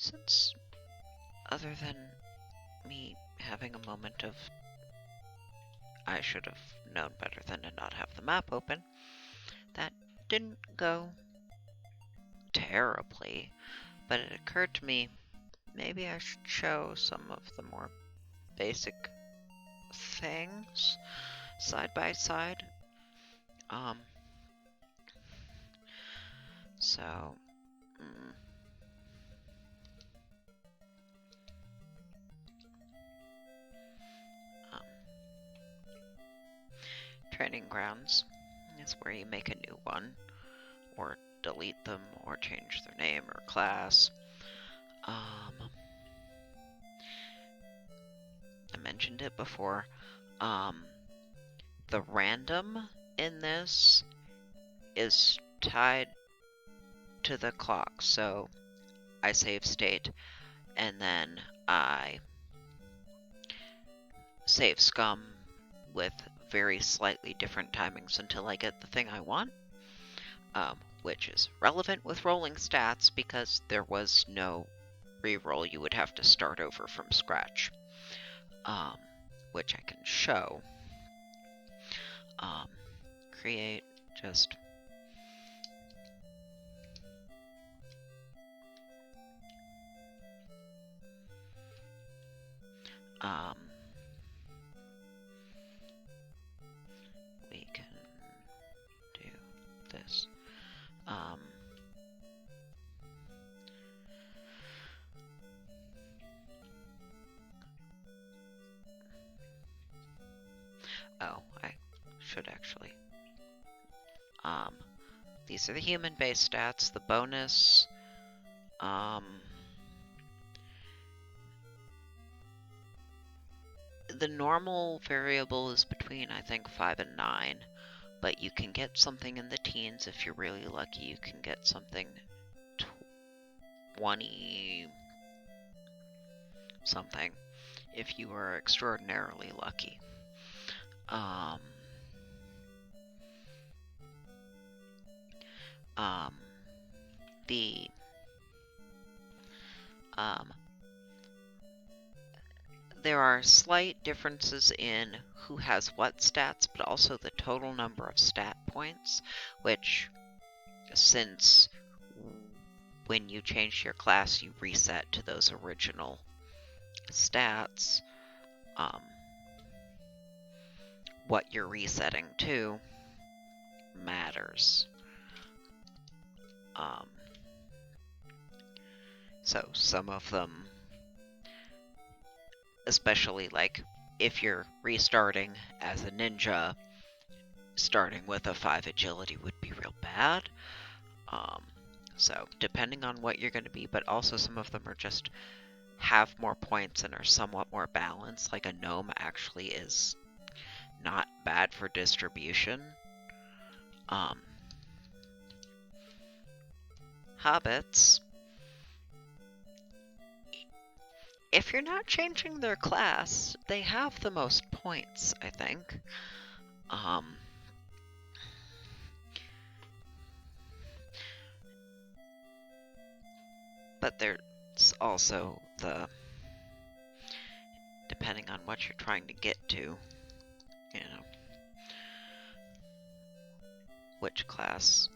Since, other than me having a moment of I should have known better than to not have the map open, that didn't go terribly, but it occurred to me maybe I should show some of the more basic things side by side. So, training grounds is where you make a new one, or delete them, or change their name or class. I mentioned it before. The random in this is tied to the clock, so I save state, and then I save scum with very slightly different timings until I get the thing I want, which is relevant with rolling stats because there was no reroll. You would have to start over from scratch, which I can show. Create just we can do this. Oh, I should actually. These are the human-based stats. The bonus, the normal variable is between, I think, 5 and 9, but you can get something in the teens if you're really lucky. You can get something 20 something if you are extraordinarily lucky. There are slight differences in who has what stats, but also the total number of stat points, which, since when you change your class, you reset to those original stats, what you're resetting to matters. So some of them, especially like if you're restarting as a ninja, starting with a 5 agility would be real bad. So depending on what you're going to be, but also some of them are just have more points and are somewhat more balanced. Like a gnome actually is not bad for distribution. Hobbits, if you're not changing their class, they have the most points, I think. But there's also the, depending on what you're trying to get to, you know, which class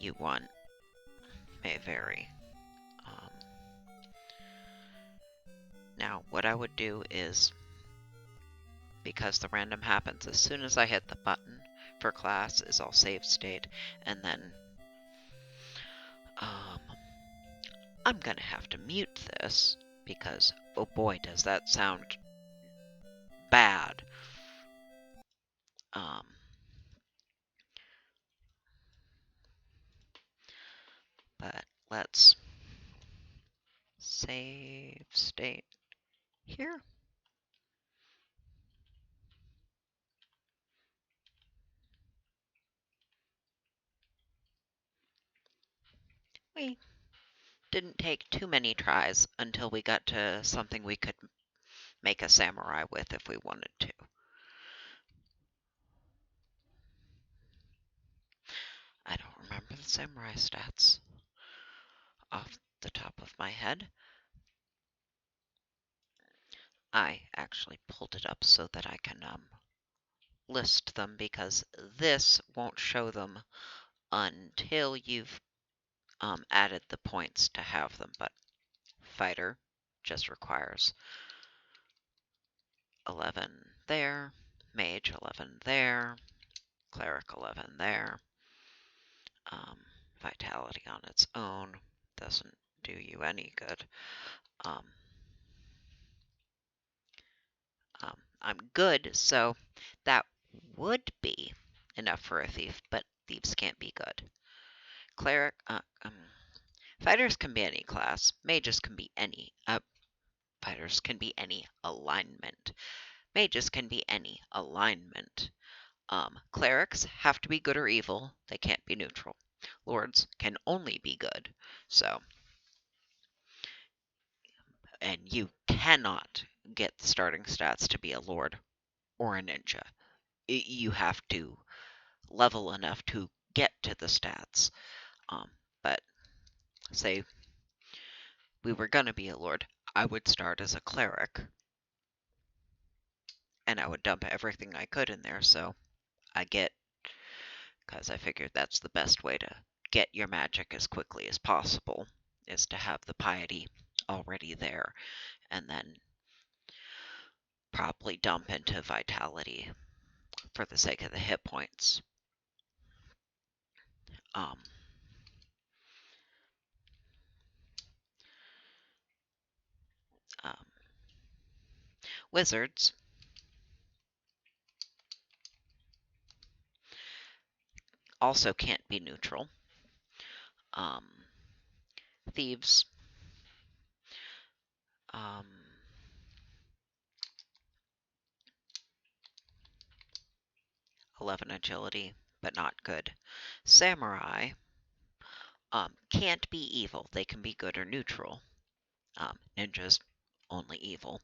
you want may vary. Now, what I would do is, because the random happens as soon as I hit the button for class, is I'll save state, and then I'm gonna have to mute this, because, oh boy, does that sound bad. But let's save state here. We didn't take too many tries until we got to something we could make a samurai with if we wanted to. the samurai stats off the top of my head. I actually pulled it up so that I can list them, because this won't show them until you've added the points to have them. But fighter just requires 11 there, mage 11 there, cleric 11 there. Vitality on its own doesn't do you any good. I'm good, so that would be enough for a thief, but thieves can't be good. Cleric, fighters can be any class. Mages can be any. Fighters can be any alignment. Mages can be any alignment. Clerics have to be good or evil. They can't be neutral. Lords can only be good. So, and you cannot get the starting stats to be a lord or a ninja. You have to level enough to get to the stats. But say we were gonna be a lord, I would start as a cleric, and I would dump everything I could in there, so I get, because I figured that's the best way to get your magic as quickly as possible, is to have the piety already there, and then probably dump into vitality for the sake of the hit points. Um, um, Wizards also can't be neutral. Thieves, 11 agility, but not good. Samurai can't be evil. They can be good or neutral. Ninjas, only evil.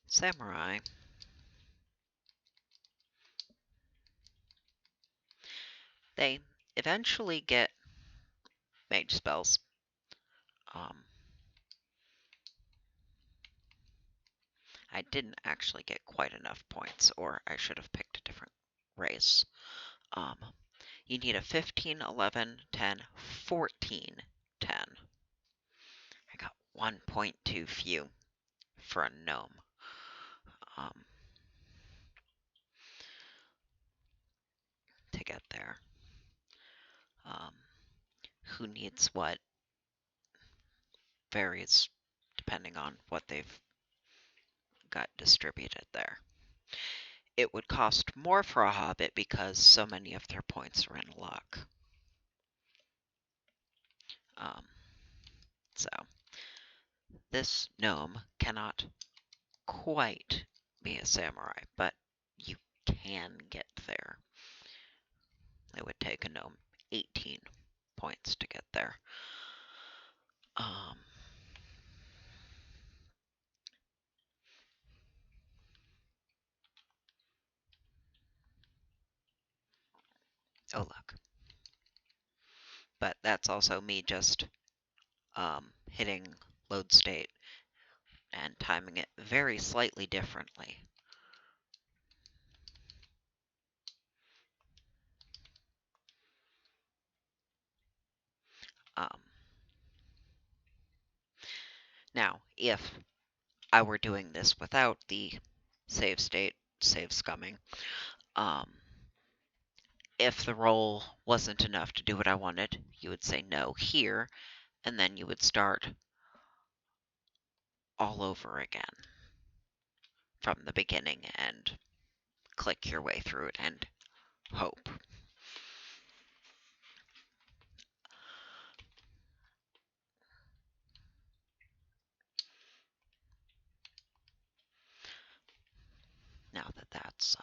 Samurai, they eventually get mage spells. I didn't actually get quite enough points, or I should have picked a different race. You need a 15, 11, 10, 14, 10. I got 1 point too few for a gnome. To get there. Who needs what varies depending on what they've got distributed there. It would cost more for a hobbit because so many of their points are in luck. So, this gnome cannot quite be a samurai, but you can get there. It would take a gnome 18 points to get there. Oh, look. But that's also me just hitting load state and timing it very slightly differently. Now, if I were doing this without the save state, save scumming, if the roll wasn't enough to do what I wanted, you would say no here, and then you would start all over again from the beginning and click your way through it and hope. Now that that's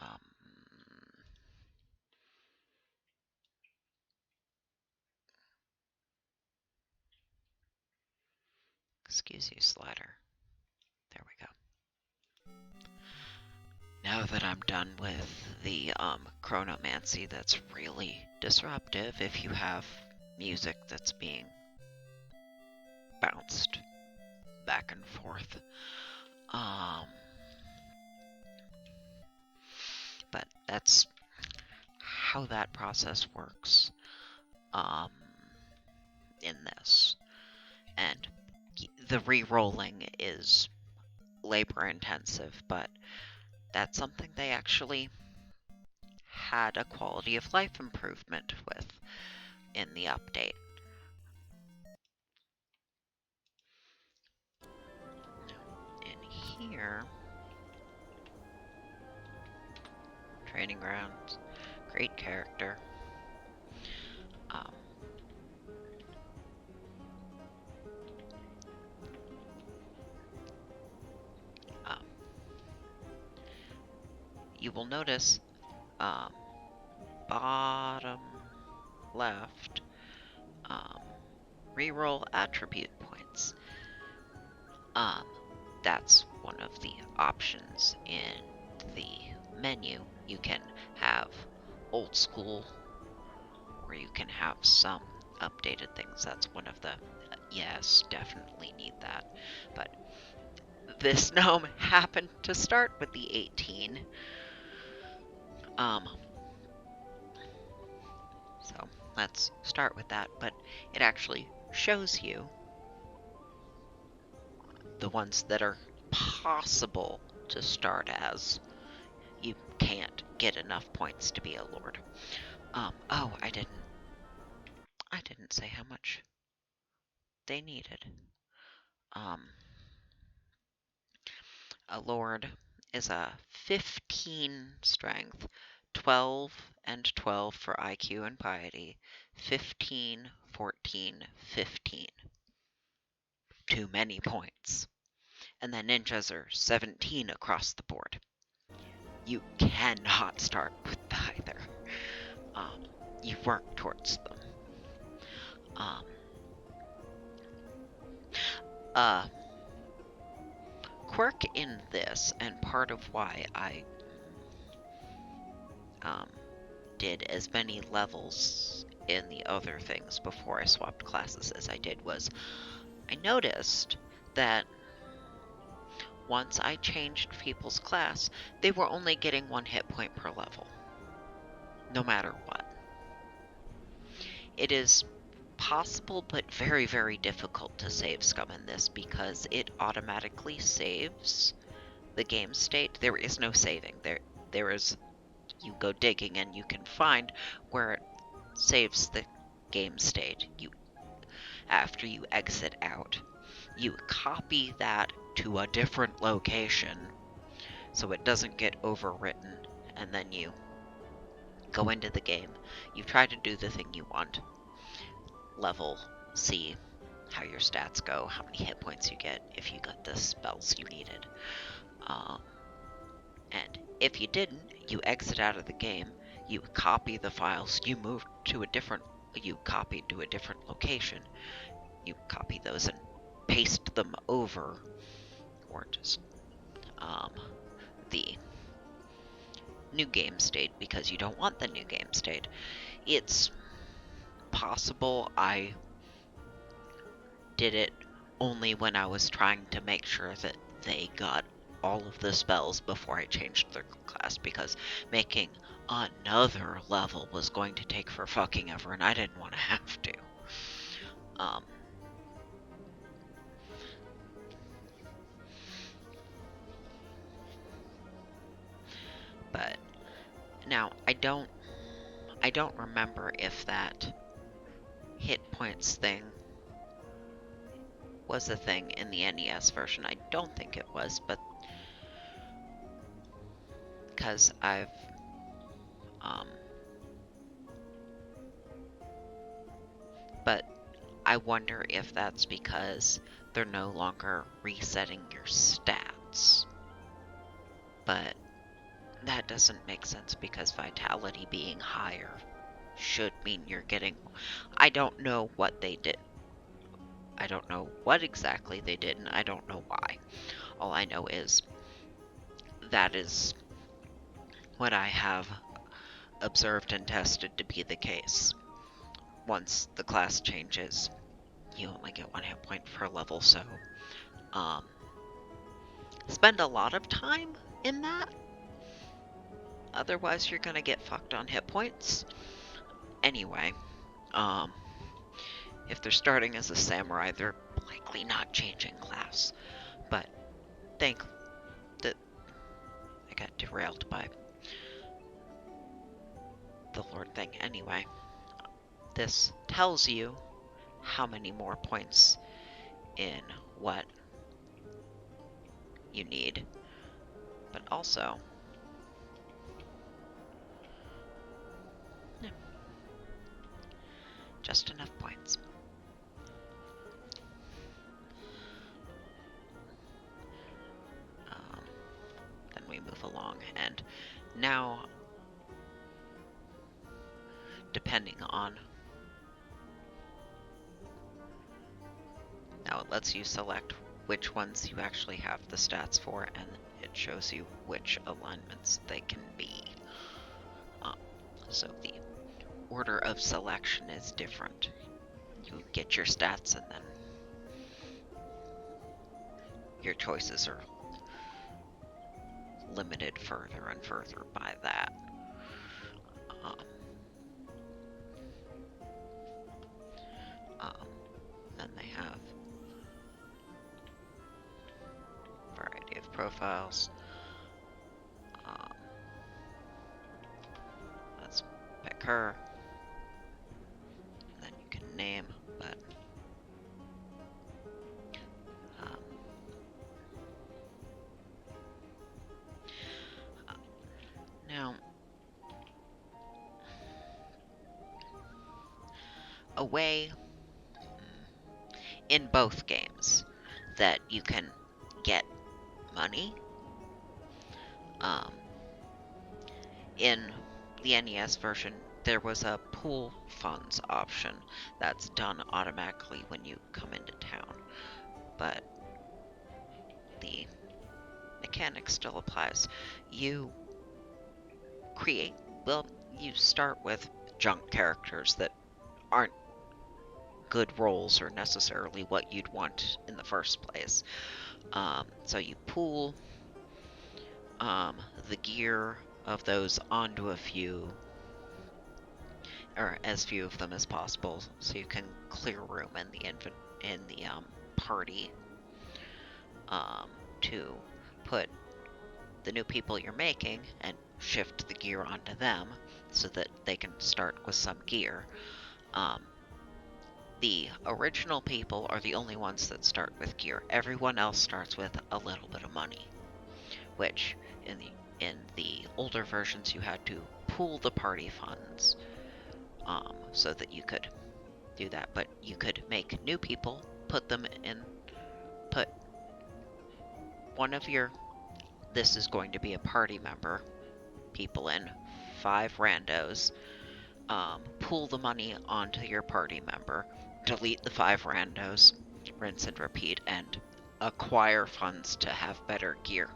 excuse you, slider. There we go. now that I'm done with the chronomancy, that's really disruptive if you have music that's being bounced back and forth. But that's how that process works in this. And the re-rolling is labor intensive, but that's something they actually had a quality of life improvement with in the update. In here, training grounds, great character. You will notice bottom left, reroll attribute points. That's one of the options in the menu. You can have old school, or you can have some updated things. That's one of the, yes, definitely need that. But this gnome happened to start with the 18. So let's start with that, but it actually shows you the ones that are possible to start as. You can't get enough points to be a lord. Oh, I didn't say how much they needed. A lord is a 15 strength, 12 and 12 for IQ and piety, 15, 14, 15. Too many points. And then ninjas are 17 across the board. You cannot start with either. You work towards them. Quirk in this, and part of why I did as many levels in the other things before I swapped classes as I did, was I noticed that once I changed people's class, they were only getting 1 hit point per level, no matter what. It is possible but very, very difficult to save scum in this because it automatically saves the game state. There is no saving. There is, you go digging and you can find where it saves the game state. After you exit out, you copy that to a different location so it doesn't get overwritten, and then you go into the game. You try to do the thing you want. Level, see how your stats go, how many hit points you get, if you got the spells you needed. And if you didn't, you exit out of the game, you copy the files, you copy to a different location, you copy those and paste them over, or just the new game state because you don't want the new game state. It's possible I did it only when I was trying to make sure that they got all of the spells before I changed their class, because making another level was going to take for fucking ever, and I didn't want to have to. But now I don't remember if that hit points thing was a thing in the NES version. I don't think it was, but because I've but I wonder if that's because they're no longer resetting your stats. But that doesn't make sense because vitality being higher should mean you're getting... I don't know what they did. I don't know what exactly they did, and I don't know why. All I know is that is what I have observed and tested to be the case. Once the class changes, you only get 1 hit point per level, so spend a lot of time in that. Otherwise, you're gonna get fucked on hit points. Anyway, if they're starting as a samurai, they're likely not changing class. But think that I got derailed by the Lord thing. Anyway, this tells you how many more points in what you need, but also just enough points. Then we move along, and now, depending on, now it lets you select which ones you actually have the stats for, and it shows you which alignments they can be. So the order of selection is different. You get your stats, and then your choices are limited further and further by that. Then they have a variety of profiles. Let's pick her. And then you can name, but now a way in both games that you can get money. In the NES version, there was a pool funds option that's done automatically when you come into town, but the mechanic still applies. You start with junk characters that aren't good roles or necessarily what you'd want in the first place. So you pool the gear of those onto a few, or as few of them as possible, so you can clear room in the party to put the new people you're making and shift the gear onto them so that they can start with some gear. The original people are the only ones that start with gear. Everyone else starts with a little bit of money, which in the older versions you had to pool the party funds so that you could do that. But you could make new people, put one of your, this is going to be a party member, people in, 5 randos, pool the money onto your party member, delete the 5 randos, rinse and repeat, and acquire funds to have better gear.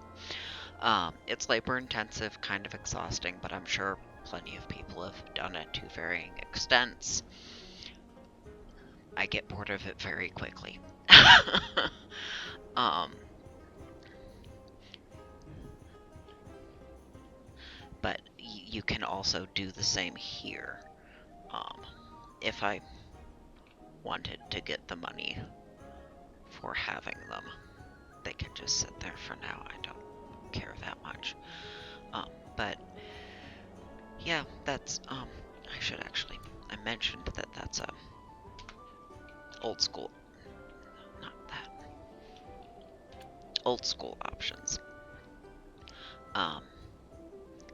It's labor intensive, kind of exhausting, but I'm sure plenty of people have done it to varying extents. I get bored of it very quickly. But you can also do the same here. If I wanted to get the money for having them, they can just sit there for now. I don't care that much. But yeah, that's I mentioned that that's old school options.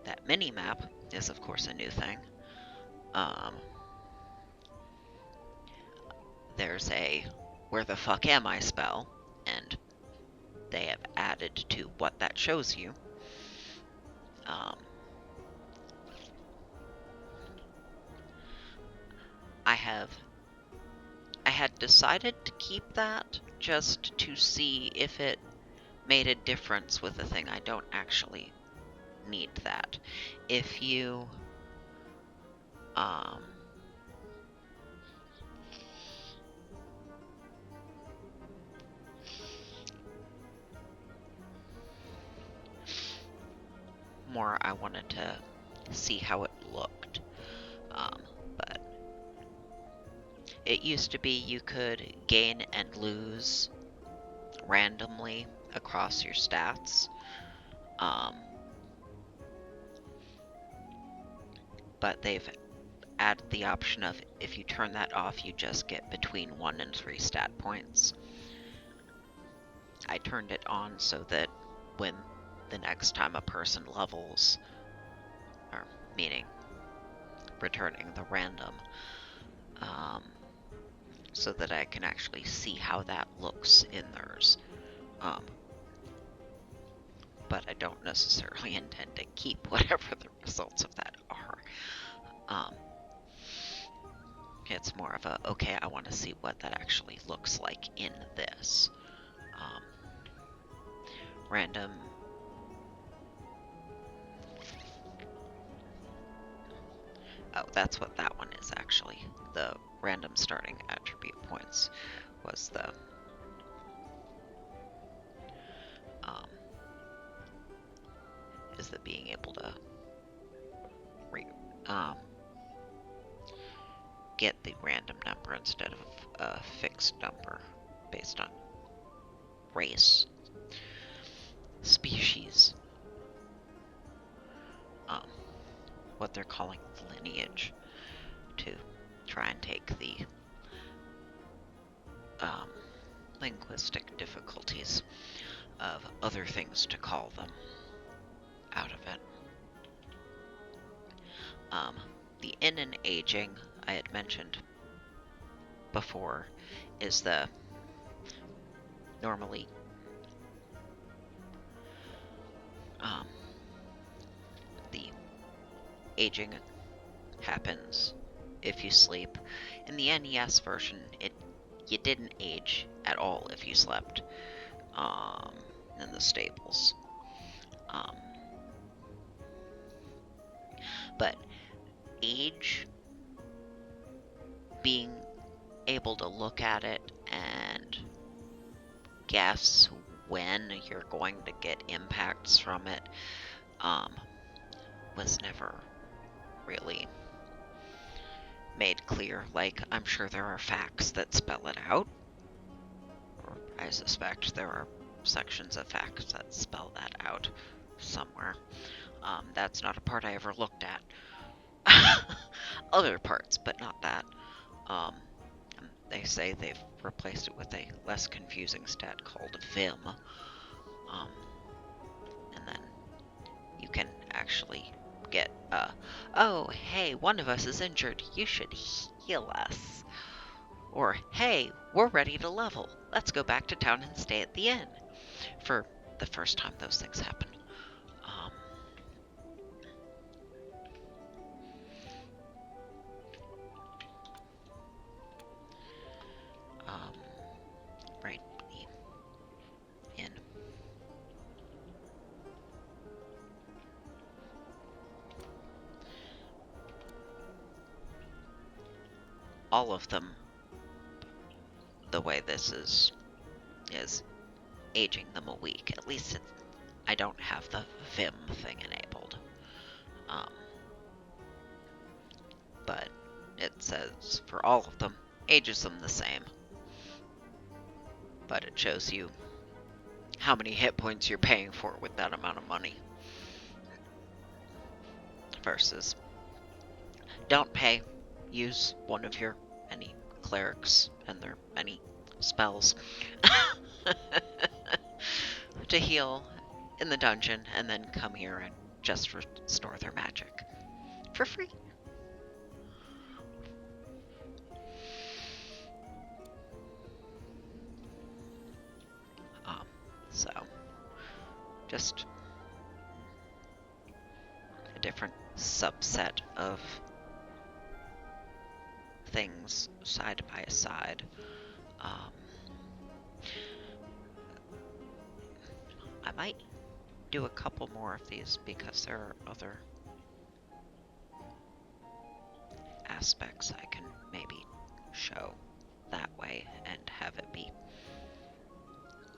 That mini-map is of course a new thing. There's a where the fuck am I spell, and they have added to what that shows you. I had decided to keep that just to see if it made a difference with the thing. I don't actually need that. If you more, I wanted to see how it looked. But it used to be you could gain and lose randomly across your stats. But they've added the option of if you turn that off, you just get between 1 and 3 stat points. I turned it on so that when the next time a person levels, or meaning returning the random, so that I can actually see how that looks in theirs. But I don't necessarily intend to keep whatever the results of that are. It's more of a, okay, I want to see what that actually looks like in this. Random. Oh, that's what that one is actually. The random starting attribute points was the being able to get the random number instead of a fixed number based on race, species, what they're calling lineage, to try and take the linguistic difficulties of other things to call them out of it. The in and aging I had mentioned before is the normally the aging happens if you sleep. In the NES version, you didn't age at all if you slept in the stables. But age, being able to look at it and guess when you're going to get impacts from it, was never really made clear. Like, I'm sure there are facts that spell it out, or I suspect there are sections of facts that spell that out somewhere. That's not a part I ever looked at. Other parts, but not that. They say they've replaced it with a less confusing stat called Vim. And then you can actually get, oh, hey, one of us is injured, you should heal us. Or, hey, we're ready to level, let's go back to town and stay at the inn. For the first time those things happen. Right, the inn. All of them, the way this is aging them a week. At least I don't have the Vim thing enabled. But it says for all of them, ages them the same. But it shows you how many hit points you're paying for with that amount of money. Versus, don't pay, use one of your any clerics and their many spells to heal in the dungeon, and then come here and just restore their magic for free. So, just a different subset of things side by side. I might do a couple more of these because there are other aspects I can maybe show that way and have it be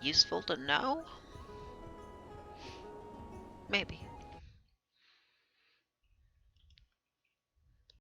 useful to know? Maybe.